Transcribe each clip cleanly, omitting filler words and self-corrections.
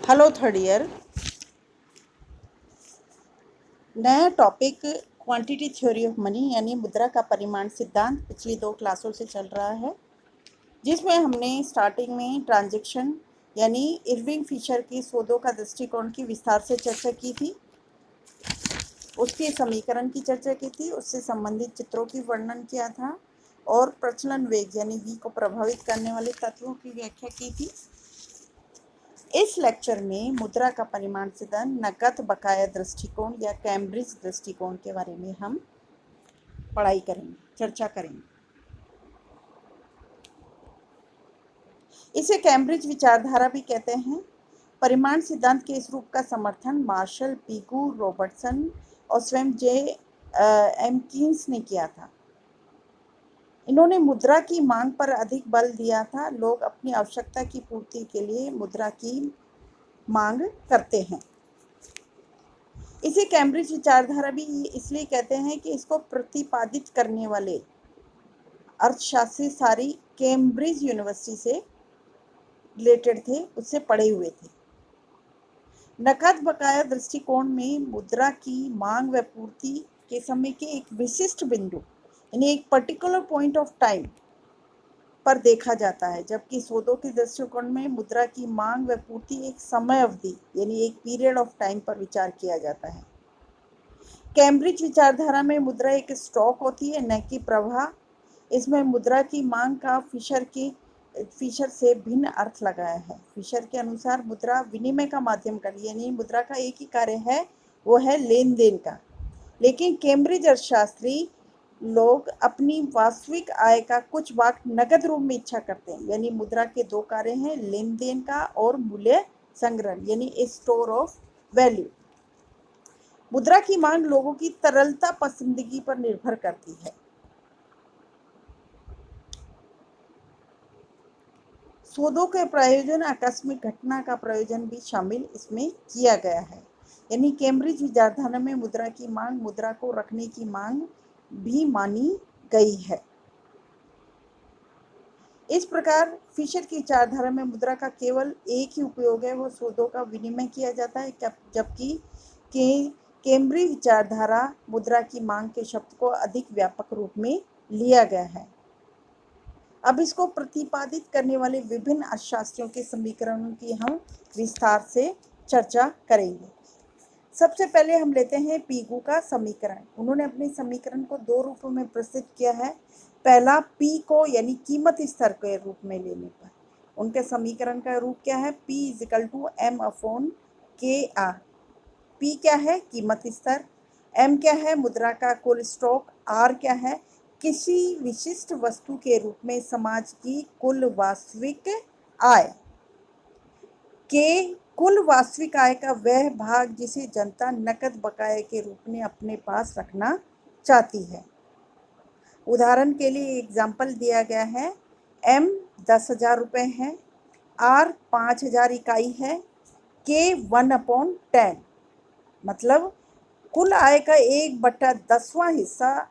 Hello third year. नया topic quantity theory of money यानी मुद्रा का परिमाण सिद्धांत पिछली 2 क्लासों से चल रहा है, जिसमें हमने स्टार्टिंग में ट्रांजैक्शन यानी इरविंग फिशर के सौदों का दृष्टिकोण की विस्तार से चर्चा की थी, उसके समीकरण की चर्चा की थी, उससे संबंधित चित्रों की वर्णन किया था और प्रचलन वेग यानी V को प्रभावित करने वाले तत्वों की व्याख्या की थी। इस लेक्चर में मुद्रा का परिमाण सिद्धांत, नकद बकाया दृष्टिकोण या कैम्ब्रिज दृष्टिकोण के बारे में हम पढ़ाई करेंगे, चर्चा करेंगे। इसे कैम्ब्रिज विचारधारा भी कहते हैं। परिमाण सिद्धांत के इस रूप का समर्थन मार्शल, पिगू, रॉबर्टसन और स्वयं J.M. कीन्स ने किया था। इन्होंने मुद्रा की मांग पर अधिक बल दिया था। लोग अपनी आवश्यकता की पूर्ति के लिए मुद्रा की मांग करते हैं। इसे कैम्ब्रिज विचारधारा भी इसलिए कहते हैं कि इसको प्रतिपादित करने वाले अर्थशास्त्री सारी कैम्ब्रिज यूनिवर्सिटी से रिलेटेड थे, उससे पढ़े हुए थे। नकद बकाया दृष्टिकोण में मुद्रा की मांग व पूर्ति के समय के एक विशिष्ट बिंदु यानी एक पर्टिकुलर पॉइंट ऑफ टाइम पर देखा जाता है, जबकि सौदों के दृष्टिकोण में मुद्रा की मांग व पूर्ति एक समय अवधि यानी एक पीरियड ऑफ टाइम पर विचार किया जाता है। कैम्ब्रिज विचारधारा में मुद्रा एक स्टॉक होती है, न कि प्रवाह। इसमें मुद्रा की मांग का फिशर से भिन्न अर्थ लगाया है। फिशर के अनुसार मुद्रा विनिमय का माध्यम यानी मुद्रा का एक ही कार्य है, वो है लेन देन का। लेकिन कैम्ब्रिज अर्थशास्त्री लोग अपनी वास्तविक आय का कुछ भाग नकद रूप में इच्छा करते हैं, यानी मुद्रा के 2 कार्य हैं, लेन देन का और मूल्य संग्रहण यानी स्टोर ऑफ वैल्यू। मुद्रा की मांग लोगों की तरलता पसंदगी पर निर्भर करती है। सौदों के प्रयोजन आकस्मिक घटना का प्रयोजन भी शामिल इसमें किया गया है, यानी कैम्ब्रिज विचारधारा में मुद्रा की मांग मुद्रा को रखने की मांग भी मानी गई है। इस प्रकार फिशर की विचारधारा में मुद्रा का केवल एक ही उपयोग है, वो सौदों का विनिमय किया जाता है, जबकि कैम्ब्रिज विचारधारा मुद्रा की मांग के शब्द को अधिक व्यापक रूप में लिया गया है। अब इसको प्रतिपादित करने वाले विभिन्न अर्थशास्त्रियों के समीकरणों की हम विस्तार से चर्चा करेंगे। सबसे पहले हम लेते हैं पीगू का समीकरण। उन्होंने अपने समीकरण को 2 रूपों में प्रस्तुत किया है। पहला पी को यानी कीमत स्तर के रूप में लेने पर उनके समीकरण का रूप क्या है, P = M/KR। P क्या है, कीमत स्तर। M क्या है, मुद्रा का कुल स्टॉक। R क्या है, किसी विशिष्ट वस्तु के रूप में समाज की कुल वास्तविक आय। K कुल वास्तविक आय का वह भाग जिसे जनता नकद बकाये के रूप में अपने पास रखना चाहती है। उदाहरण के लिए एग्जाम्पल दिया गया है, M 10,000 रुपये है, R 5,000 इकाई है, K 1/10 मतलब कुल आय का 1/10वां हिस्सा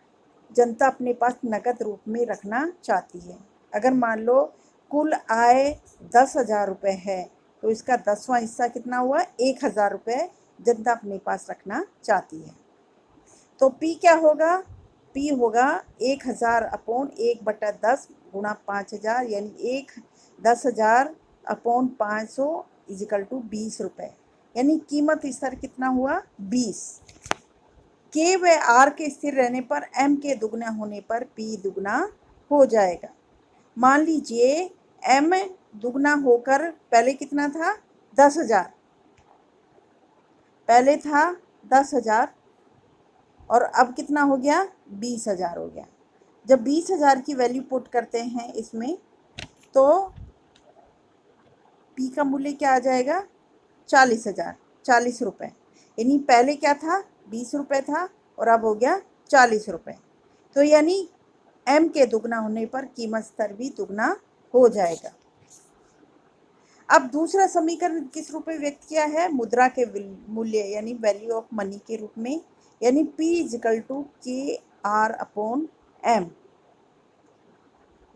जनता अपने पास नकद रूप में रखना चाहती है। अगर मान लो कुल आय 10,000 रुपये है तो इसका 10वां हिस्सा कितना हुआ, 1,000 रुपये जनता अपने पास रखना चाहती है। तो P क्या होगा, P होगा 1,000/1/10 गुणा 5,000 यानी 10,000/500 = 20 रुपये, यानी कीमत स्तर कितना हुआ, 20। K व R के स्थिर रहने पर M के दुगना होने पर P दुगना हो जाएगा। मान लीजिए M दुगना होकर पहले कितना था, 10,000, पहले था 10,000 और अब कितना हो गया, 20,000 हो गया। जब 20,000 की वैल्यू पुट करते हैं इसमें तो P का मूल्य क्या आ जाएगा, 40,000, 40 रुपये। यानी पहले क्या था, 20 रुपये था और अब हो गया 40 रुपये। तो यानी M के दुगना होने पर कीमत स्तर भी दुगना हो जाएगा। अब दूसरा समीकरण किस रूप में व्यक्त किया है, मुद्रा के मूल्य यानी वैल्यू ऑफ मनी के रूप में, यानी P = KR/M।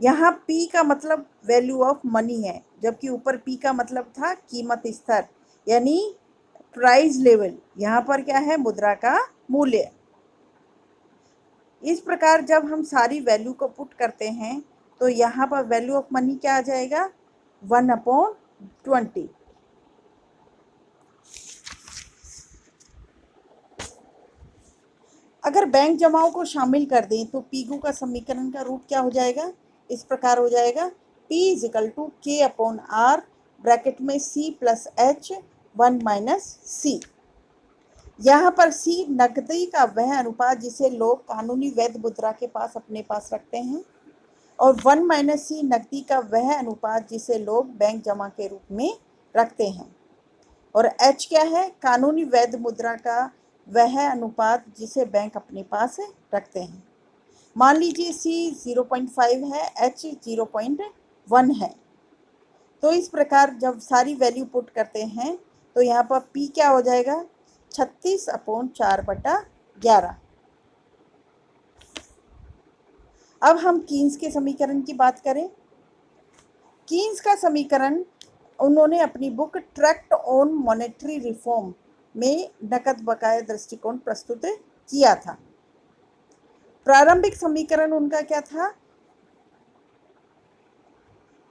यहाँ P का मतलब वैल्यू ऑफ मनी है, जबकि ऊपर P का मतलब था कीमत स्तर, यानी प्राइस लेवल, यहाँ पर क्या है, मुद्रा का मूल्य। इस प्रकार जब हम सारी वैल्यू को पुट करते हैं तो यहाँ पर वैल्यू ऑफ मनी क्या आ जाएगा, 1/20। अगर बैंक जमाओं को शामिल कर दें तो पीगू का समीकरण का रूप क्या हो जाएगा, इस प्रकार हो जाएगा, P = K/R ब्रैकेट में C + H 1 - C। यहाँ पर C नकदी का वह अनुपात जिसे लोग कानूनी वैध मुद्रा के पास अपने पास रखते हैं, और 1 - C नकदी का वह अनुपात जिसे लोग बैंक जमा के रूप में रखते हैं, और H क्या है, कानूनी वैध मुद्रा का वह अनुपात जिसे बैंक अपने पास रखते हैं। मान लीजिए C 0.5 है, H 0.1 है। तो इस प्रकार जब सारी वैल्यू पुट करते हैं तो यहाँ पर P क्या हो जाएगा, 36/4/11। अब हम कीन्स के समीकरण की बात करें। कीन्स का समीकरण उन्होंने अपनी book tract on monetary reform में नकद बकाया दृष्टिकोण प्रस्तुत किया था। प्रारंभिक समीकरण उनका क्या था,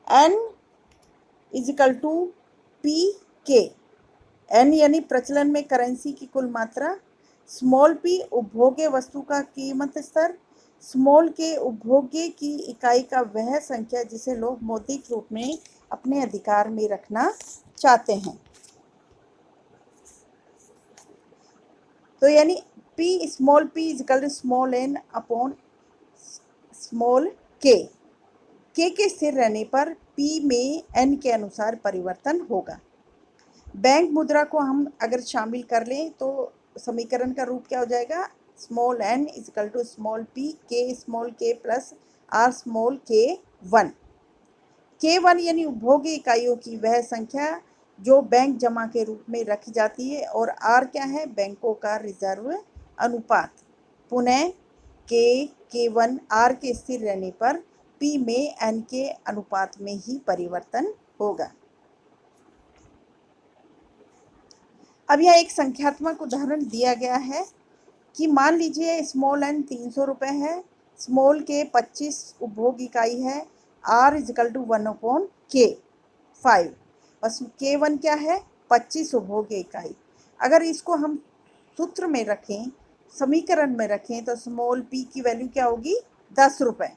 N = PK। N यानी प्रचलन में करेंसी की कुल मात्रा, स्मॉल p उपभोग्य वस्तु का कीमत स्तर, स्मॉल k उपभोग्य की इकाई का वह संख्या जिसे लोग मौद्रिक रूप में अपने अधिकार में रखना चाहते हैं। तो यानी small p = small n upon small k। k के स्थिर रहने पर p में n के अनुसार परिवर्तन होगा। बैंक मुद्रा को हम अगर शामिल कर लें तो समीकरण का रूप क्या हो जाएगा, small n = small p k small k plus r small k1। k1 यानी उपभोग्य इकाइयों की वह संख्या जो बैंक जमा के रूप में रखी जाती है, और r क्या है, बैंकों का रिजर्व अनुपात। पुनः k1 r के स्थिर रहने पर p में n के अनुपात में ही परिवर्तन होगा। अब यह एक संख्यात्मक उदाहरण दिया गया है कि मान लीजिए स्मॉल n 300 रुपये है, स्मॉल k 25 उपभोग इकाई है, r = 1/K5 और k1 क्या है, 25 उपभोग इकाई। अगर इसको हम सूत्र में रखें, समीकरण में रखें, तो स्मॉल p की वैल्यू क्या होगी, 10 रुपये।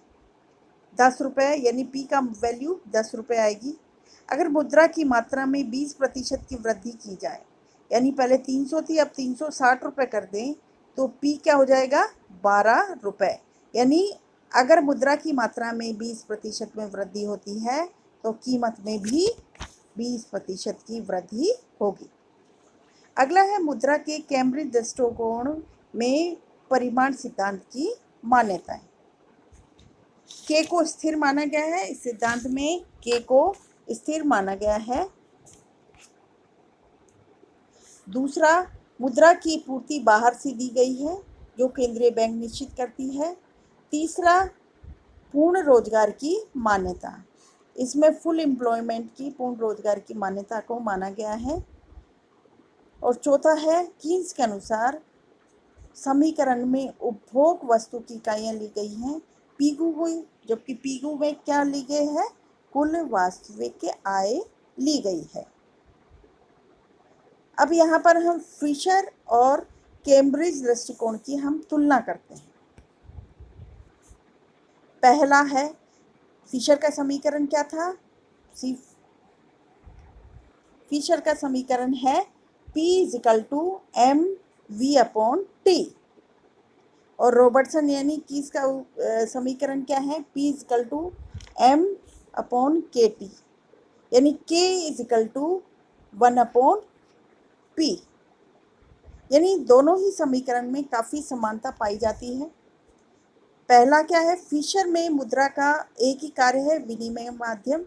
10 रुपये यानी p का वैल्यू 10 रुपये आएगी। अगर मुद्रा की मात्रा में 20% की वृद्धि की जाए, यानी पहले 300 थी, अब 360 रुपये कर दें, तो P क्या हो जाएगा, 12 रुपये। यानी अगर मुद्रा की मात्रा में 20% में वृद्धि होती है तो कीमत में भी 20% की वृद्धि होगी। अगला है मुद्रा के कैम्ब्रिज दृष्टिकोण में परिमाण सिद्धांत की मान्यताएं। K को स्थिर माना गया है, इस सिद्धांत में K को स्थिर माना गया है। दूसरा, मुद्रा की पूर्ति बाहर से दी गई है जो केंद्रीय बैंक निश्चित करती है। तीसरा, पूर्ण रोजगार की मान्यता, इसमें फुल एम्प्लॉयमेंट की, पूर्ण रोजगार की मान्यता को माना गया है। और चौथा है, कीन्स के अनुसार समीकरण में उपभोग वस्तु की इकाइयाँ ली गई हैं पीगू हुई, जबकि पीगू में क्या ली गई है, कुल वास्तविक आय ली गई है। अब यहाँ पर हम फिशर और कैम्ब्रिज दृष्टिकोण की हम तुलना करते हैं। पहला है, फिशर का समीकरण क्या था, फिशर का समीकरण है P = mv/t, और रॉबर्टसन यानी कि इसका समीकरण क्या है, P = m/kt, यानी K = 1/p। यानी दोनों ही समीकरण में काफ़ी समानता पाई जाती है। पहला क्या है, फिशर में मुद्रा का एक ही कार्य है, विनिमय माध्यम,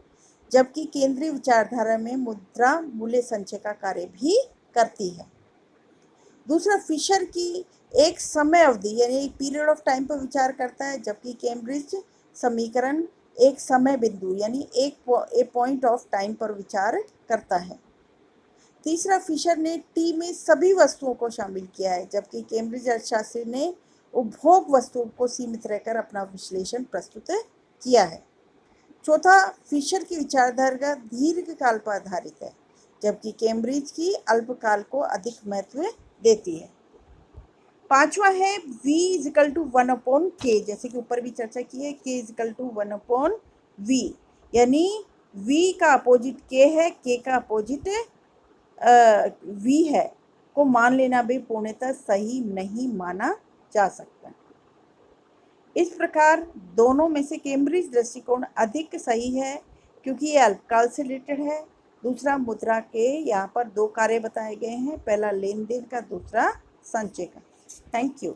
जबकि केंद्रीय विचारधारा में मुद्रा मूल्य संचय का कार्य भी करती है। दूसरा, फिशर की एक समय अवधि यानी एक पीरियड ऑफ टाइम पर विचार करता है, जबकि कैम्ब्रिज समीकरण एक समय बिंदु यानी एक पॉइंट ऑफ टाइम पर विचार करता है। तीसरा, फिशर ने टी में सभी वस्तुओं को शामिल किया है, जबकि कैम्ब्रिज अर्थशास्त्री ने उपभोग वस्तुओं को सीमित रहकर अपना विश्लेषण प्रस्तुत किया है। चौथा, फिशर की विचारधारा दीर्घकाल पर आधारित है, जबकि कैम्ब्रिज की अल्पकाल को अधिक महत्व देती है। पांचवा है v = 1/k, जैसे कि ऊपर भी चर्चा की है, k = 1/v, यानी v का अपोजिट k है, k का अपोजिट v है, को मान लेना भी पूर्णतः सही नहीं माना जा सकता। इस प्रकार दोनों में से कैम्ब्रिज दृष्टिकोण अधिक सही है, क्योंकि ये अल्पकाल से रिलेटेड है। दूसरा, मुद्रा के यहाँ पर 2 कार्य बताए गए हैं, पहला लेन देन का, दूसरा संचय का। Thank you.